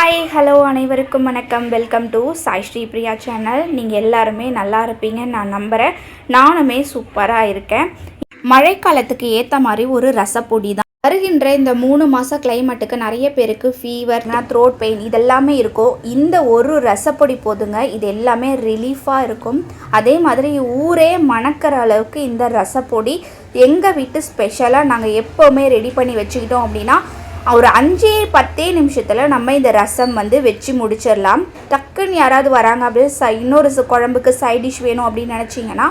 Hi hello அனைவருக்கும் வணக்கம். Welcome to Sai Sri Priya channel. நீங்கள் எல்லாருமே நல்லா இருப்பீங்கன்னு நான் நம்புகிறேன். நானுமே சூப்பராக இருக்கேன். மழைக்காலத்துக்கு ஏற்ற மாதிரி ஒரு ரசப்பொடி தான். வருகின்ற இந்த 3 மாத கிளைமேட்டுக்கு நிறைய பேருக்கு ஃபீவர்னா த்ரோட் பெயின் இதெல்லாமே இருக்கும். இந்த ஒரு ரசப்பொடி போதுங்க, இது எல்லாமே ரிலீஃபாக இருக்கும். அதே மாதிரி ஊரே மணக்கிற அளவுக்கு இந்த ரசப்பொடி எங்கள் வீட்டு ஸ்பெஷலாக நாங்கள் எப்போவுமே ரெடி பண்ணி வச்சுக்கிட்டோம் அப்படின்னா ஒரு 5-10 நிமிஷத்தில் நம்ம இந்த ரசம் வச்சு முடிச்சிடலாம். டக்குன்னு யாராவது வராங்க அப்படியே இன்னொரு குழம்புக்கு சைட் டிஷ் வேணும் அப்படின்னு நினச்சிங்கன்னா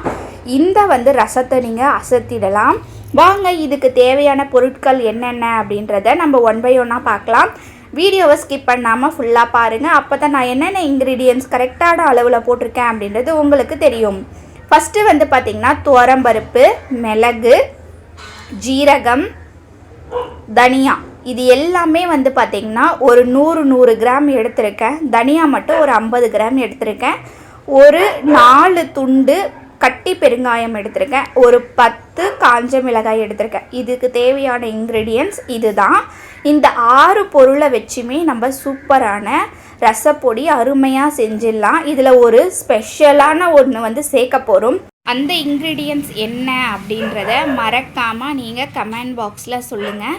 இந்த ரசத்தை நீங்கள் அசத்திடலாம். வாங்க, இதுக்கு தேவையான பொருட்கள் என்னென்ன அப்படின்றத நம்ம 1 by 1 பார்க்கலாம். வீடியோவை ஸ்கிப் பண்ணாமல் ஃபுல்லாக பாருங்கள். அப்போ தான் நான் என்னென்ன இன்க்ரீடியன்ட்ஸ் கரெக்டான அளவில் போட்டிருக்கேன் அப்படின்றது உங்களுக்கு தெரியும். ஃபஸ்ட்டு பார்த்திங்கன்னா துவரம்பருப்பு, மிளகு, ஜீரகம், தனியா, இது எல்லாமே பார்த்திங்கன்னா ஒரு 100 கிராம் எடுத்திருக்கேன். தனியா மட்டும் ஒரு 50 கிராம் எடுத்திருக்கேன். ஒரு 4 துண்டு கட்டி பெருங்காயம் எடுத்திருக்கேன். ஒரு 10 காஞ்ச மிளகாய் எடுத்திருக்கேன். இதுக்கு தேவையான இன்க்ரீடியன்ட்ஸ் இது தான். இந்த 6 பொருளை வச்சுமே நம்ம சூப்பரான ரசப்பொடி அருமையாக செஞ்சிடலாம். இதில் ஒரு ஸ்பெஷலான ஒன்று சேர்க்க போகிறோம். அந்த இன்க்ரீடியன்ட்ஸ் என்ன அப்படின்றத மறக்காமல் நீங்கள் கமெண்ட் பாக்ஸில் சொல்லுங்கள்.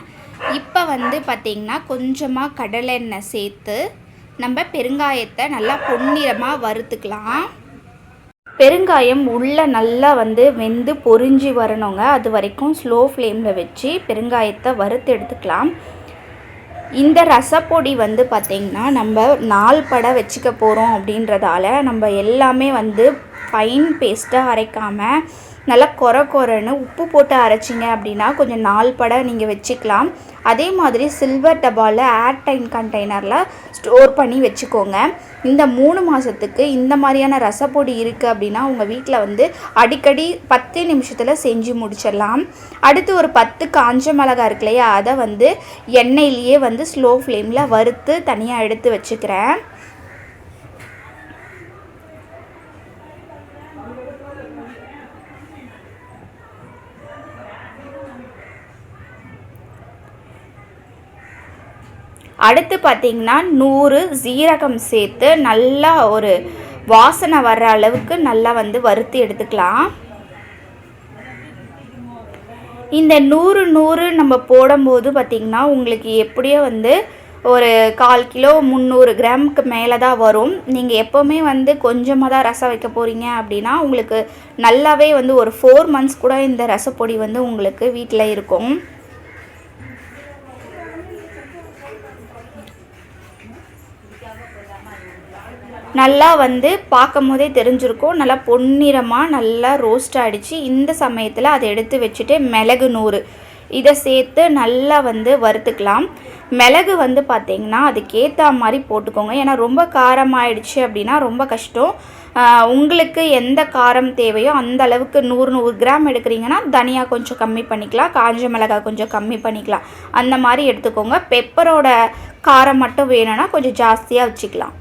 இப்போ பார்த்திங்கன்னா கொஞ்சமாக கடலெண்ணெய் சேர்த்து நம்ம பெருங்காயத்தை நல்லா பொன்னிறமாக வறுத்துக்கலாம். பெருங்காயம் உள்ளே நல்லா வெந்து பொரிஞ்சு வரணுங்க. அது வரைக்கும் ஸ்லோ ஃப்ளேமில் வச்சு பெருங்காயத்தை வறுத்து எடுத்துக்கலாம். இந்த ரசப்பொடி பார்த்திங்கன்னா நம்ம 4 படை வச்சுக்க போகிறோம் அப்படின்றதால நம்ம எல்லாமே ஃபைன் பேஸ்ட்டாக அரைக்காமல் நல்லா கொரன்னு உப்பு போட்டு அரைச்சிங்க அப்படின்னா கொஞ்சம் 4 படை நீங்கள் வச்சுக்கலாம். அதே மாதிரி சில்வர் டப்பாவில் ஏர்டைன் கண்டெய்னரில் ஸ்டோர் பண்ணி வச்சுக்கோங்க. இந்த 3 மாதத்துக்கு இந்த மாதிரியான ரசப்பொடி இருக்குது அப்படின்னா உங்கள் வீட்டில் அடிக்கடி 10 நிமிஷத்தில் செஞ்சு முடிச்சிடலாம். அடுத்து ஒரு 10 காஞ்ச மிளகாய் இருக்கு இல்லையா, அதை எண்ணெயிலேயே ஸ்லோ ஃப்ளேமில் வறுத்து தனியாக எடுத்து வச்சுக்கிறேன். அடுத்து பார்த்திங்கன்னா 100 ஜீரகம் சேர்த்து நல்லா ஒரு வாசனை வர்ற அளவுக்கு நல்லா வறுத்து எடுத்துக்கலாம். இந்த 100 நம்ம போடும்போது பார்த்திங்கன்னா உங்களுக்கு எப்படியோ ஒரு 1/4 கிலோ 300 கிராமுக்கு மேலே தான் வரும். நீங்கள் எப்போவுமே கொஞ்சமாக தான் ரசம் வைக்க போகிறீங்க அப்படின்னா உங்களுக்கு நல்லாவே ஒரு 4 months கூட இந்த ரசப்பொடி உங்களுக்கு வீட்டில் இருக்கும். நல்லா பார்க்கும் போதே தெரிஞ்சிருக்கும். நல்லா பொன்னிறமாக நல்லா ரோஸ்ட் ஆகிடுச்சு. இந்த சமயத்தில் அதை எடுத்து வச்சுட்டு மிளகு 100 இதை சேர்த்து நல்லா வறுத்துக்கலாம். மிளகு பார்த்திங்கன்னா அதுக்கேற்ற மாதிரி போட்டுக்கோங்க. ஏன்னா ரொம்ப காரமாகிடுச்சு அப்படின்னா ரொம்ப கஷ்டம். உங்களுக்கு எந்த காரம் தேவையோ அந்த அளவுக்கு 100 கிராம் எடுக்கிறீங்கன்னா தனியா கொஞ்சம் கம்மி பண்ணிக்கலாம், காஞ்ச மிளகாய் கொஞ்சம் கம்மி பண்ணிக்கலாம். அந்த மாதிரி எடுத்துக்கோங்க. பெப்பரோட காரம் மட்டும் வேணும்னா கொஞ்சம் ஜாஸ்தியாக வச்சுக்கலாம்.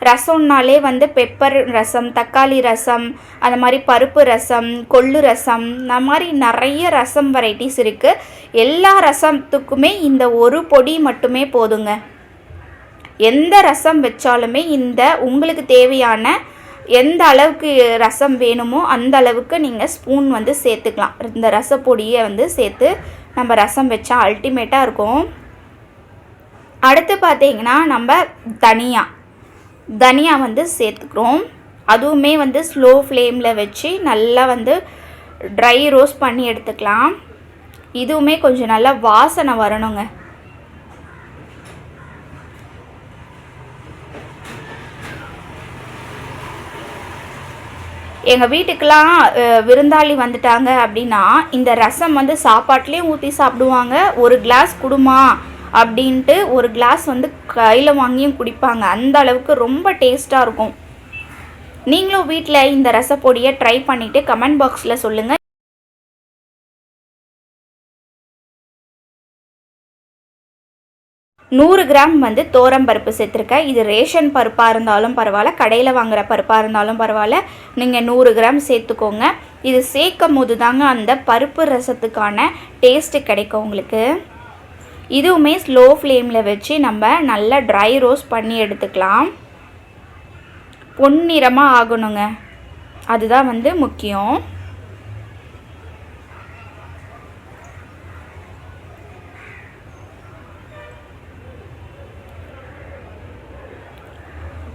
ரசம்னாலே பெப்பர் ரசம், தக்காளி ரசம், அந்த மாதிரி பருப்பு ரசம், கொள்ளு ரசம், இந்த மாதிரி நிறைய ரசம் வெரைட்டிஸ் இருக்குது. எல்லா ரசத்துக்குமே இந்த ஒரு பொடி மட்டுமே போதுங்க. எந்த ரசம் வச்சாலுமே இந்த உங்களுக்கு தேவையான எந்த அளவுக்கு ரசம் வேணுமோ அந்த அளவுக்கு நீங்கள் ஸ்பூன் சேர்த்துக்கலாம். இந்த ரசப்பொடியை சேர்த்து நம்ம ரசம் வச்சா அல்டிமேட்டாக இருக்கும். அடுத்து பார்த்திங்கன்னா நம்ம தனியா சேர்த்துக்கிறோம். அதுவுமே ஸ்லோ ஃப்ளேமில் வச்சு நல்லா ட்ரை ரோஸ்ட் பண்ணி எடுத்துக்கலாம். இதுவுமே கொஞ்சம் நல்லா வாசனை வரணுங்க. எங்கள் வீட்டுக்கெலாம் விருந்தாளி வந்துட்டாங்க அப்படின்னா இந்த ரசம் சாப்பாட்லேயும் ஊற்றி சாப்பிடுவாங்க. ஒரு கிளாஸ் குடுமா அப்படின்ட்டு ஒரு கிளாஸ் கையில் வாங்கியும் குடிப்பாங்க. அந்த அளவுக்கு ரொம்ப டேஸ்ட்டாக இருக்கும். நீங்களும் வீட்டில் இந்த ரசப்பொடியை ட்ரை பண்ணிவிட்டு கமெண்ட் பாக்ஸில் சொல்லுங்கள். நூறு கிராம் தோரம்பருப்பு சேர்த்துருக்கேன். இது ரேஷன் பருப்பாக இருந்தாலும் பரவாயில்ல, கடையில் வாங்குகிற பருப்பாக இருந்தாலும் பரவாயில்ல, நீங்கள் 100 கிராம் சேர்த்துக்கோங்க. இது சேர்க்கும் போது தாங்க அந்த பருப்பு ரசத்துக்கான டேஸ்ட்டு கிடைக்கும் உங்களுக்கு. இதுவுமே ஸ்லோ ஃப்ளேமில் வச்சு நம்ம நல்லா ட்ரை ரோஸ்ட் பண்ணி எடுத்துக்கலாம். பொன்னிறமாக ஆகணுங்க, அதுதான் வந்து முக்கியம்.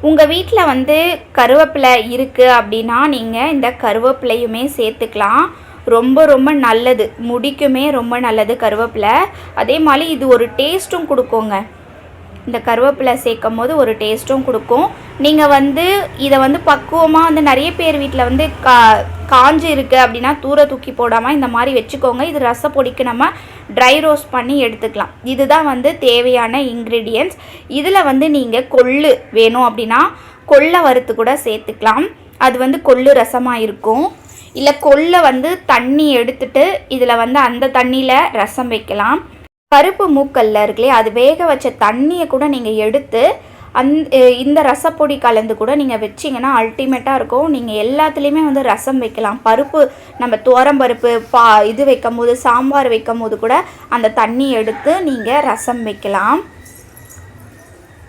உங்கள் வீட்டில் வந்து கருவேப்பிலை இருக்குது அப்படின்னா நீங்கள் இந்த கருவேப்பிலையுமே சேர்த்துக்கலாம். ரொம்ப ரொம்ப நல்லது, முடிக்குமே ரொம்ப நல்லது கருவேப்பிலை. அதே மாதிரி இது ஒரு டேஸ்ட்டும் கொடுக்குங்க. இந்த கருவேப்பிலை சேர்க்கும் போது ஒரு டேஸ்ட்டும் கொடுக்கும். நீங்கள் வந்து இதை வந்து பக்குவமாக வந்து நிறைய பேர் வீட்டில் வந்து காஞ்சி இருக்குது அப்படின்னா தூக்கி போடாமல் இந்த மாதிரி வச்சுக்கோங்க. இது ரசப்பொடிக்கு நம்ம ட்ரை ரோஸ்ட் பண்ணி எடுத்துக்கலாம். இதுதான் வந்து தேவையான இன்க்ரீடியன்ட்ஸ். இதில் வந்து நீங்கள் கொள்ளு வேணும் அப்படின்னா கொள்ளை வறுத்து கூட சேர்த்துக்கலாம். அது வந்து கொள்ளு ரசமாக இருக்கும். இல்லை கொள்ளை வந்து தண்ணி எடுத்துட்டு இதில் வந்து அந்த தண்ணியில் ரசம் வைக்கலாம். பருப்பு மூக்கல்ல இருக்குல்லையே, அது வேக வச்ச தண்ணியை கூட நீங்கள் எடுத்து இந்த ரசப்பொடி கலந்து கூட நீங்கள் வச்சிங்கன்னா அல்டிமேட்டாக இருக்கும். நீங்கள் எல்லாத்துலேயுமே வந்து ரசம் வைக்கலாம். பருப்பு நம்ம துவரம்பருப்பு இது வைக்கும் போது, சாம்பார் வைக்கும் போது கூட அந்த தண்ணி எடுத்து நீங்கள் ரசம் வைக்கலாம்.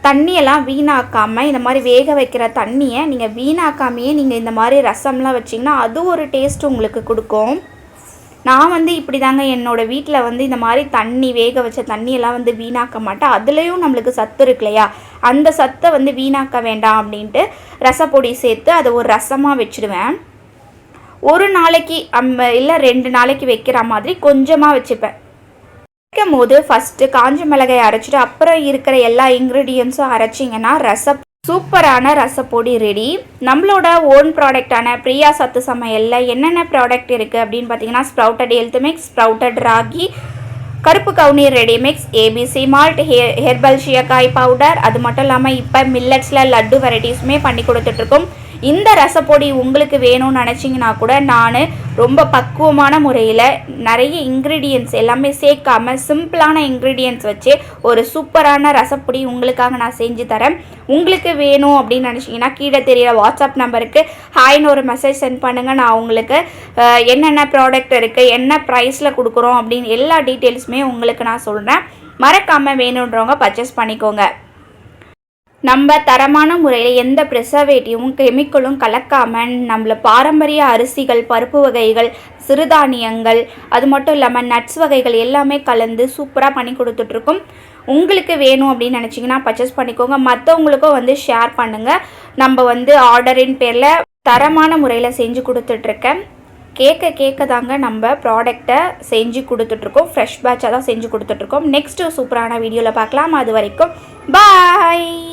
தண்ணியெல்லாம் வீணாக்காமல் இந்த மாதிரி வேக வைக்கிற தண்ணியை நீங்கள் வீணாக்காமையே நீங்கள் இந்த மாதிரி ரசம்லாம் வச்சிங்கன்னா அது ஒரு டேஸ்ட் உங்களுக்கு கொடுக்கும். நான் வந்து இப்படி தாங்க என்னோடய வீட்டில் வந்து இந்த மாதிரி தண்ணி வேக வச்ச தண்ணியெல்லாம் வந்து வீணாக்க மாட்டேன். அதுலேயும் நம்மளுக்கு சத்து இருக்கு இல்லையா, அந்த சத்தை வந்து வீணாக்க வேண்டாம் அப்படின்ட்டு ரசப்பொடி சேர்த்து அதை ஒரு ரசமாக வச்சுடுவேன். ஒரு நாளைக்கு இல்லை 2 நாளைக்கு வைக்கிற மாதிரி கொஞ்சமாக வச்சுப்பேன். வைக்கும் போது ஃபஸ்ட்டு காஞ்ச மிளகாயை அரைச்சிட்டு அப்புறம் இருக்கிற எல்லா இன்க்ரீடியன்ஸும் அரைச்சிங்கன்னா சூப்பரான ரசப்பொடி ரெடி. நம்மளோட ஓன் ப்ராடக்டான பிரியா சத்து சமையலில் என்னென்ன ப்ராடக்ட் இருக்குது அப்படின்னு பார்த்தீங்கன்னா sprouted health mix, sprouted ragi, கருப்பு கவுனீர் ready mix, ABC malt, herbal shikakai powder, அது மட்டும் இல்லாமல் இப்போ மில்லட்ஸில் லட்டு வெரைட்டிஸுமே பண்ணி கொடுத்துட்ருக்கோம். இந்த ரசப்பொடி உங்களுக்கு வேணும்னு நினச்சிங்கன்னா கூட நான் ரொம்ப பக்குவமான முறையில் நிறைய இன்க்ரீடியன்ட்ஸ் எல்லாமே சேர்க்காம சிம்பிளான இன்க்ரீடியன்ட்ஸ் வச்சு ஒரு சூப்பரான ரசப்பொடி உங்களுக்காக நான் செஞ்சு தரேன். உங்களுக்கு வேணும் அப்படின்னு நினச்சிங்கன்னா கீழே தெரியிற வாட்ஸ்அப் நம்பருக்கு ஹாய்னு ஒரு மெசேஜ் சென்ட் பண்ணுங்கள். நான் உங்களுக்கு என்னென்ன ப்ராடக்ட் இருக்குது, என்ன ப்ரைஸில் கொடுக்குறோம் அப்படின்னு எல்லா டீட்டெயில்ஸுமே உங்களுக்கு நான் சொல்கிறேன். மறக்காமல் வேணுன்றவங்க பர்ச்சேஸ் பண்ணிக்கோங்க. நம்ம தரமான முறையில் எந்த ப்ரிசர்வேட்டிவும் கெமிக்கலும் கலக்காமல் நம்மள பாரம்பரிய அரிசிகள், பருப்பு வகைகள், சிறுதானியங்கள், அது மட்டும் இல்லாமல் நட்ஸ் வகைகள் எல்லாமே கலந்து சூப்பராக பண்ணி கொடுத்துட்ருக்கோம். உங்களுக்கு வேணும் அப்படின்னு நினச்சிங்கன்னா பர்ச்சேஸ் பண்ணிக்கோங்க. மற்றவங்களுக்கும் வந்து ஷேர் பண்ணுங்கள். நம்ம வந்து ஆர்டரின் பேரில் தரமான முறையில் செஞ்சு கொடுத்துட்ருக்கேன். கேட்க தாங்க நம்ம ப்ராடக்டை செஞ்சு கொடுத்துட்ருக்கோம். ஃப்ரெஷ் பேட்சாக தான் செஞ்சு கொடுத்துட்ருக்கோம். நெக்ஸ்ட்டு சூப்பரான வீடியோவில் பார்க்கலாம். அது வரைக்கும் பாய்.